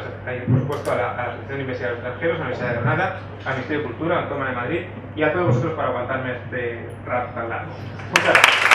por supuesto a la Asociación de Investigadores Extranjeros, a la Universidad de Granada, al Ministerio de Cultura, a la Toma de Madrid y a todos vosotros para aguantarme este rato tan largo. Muchas gracias.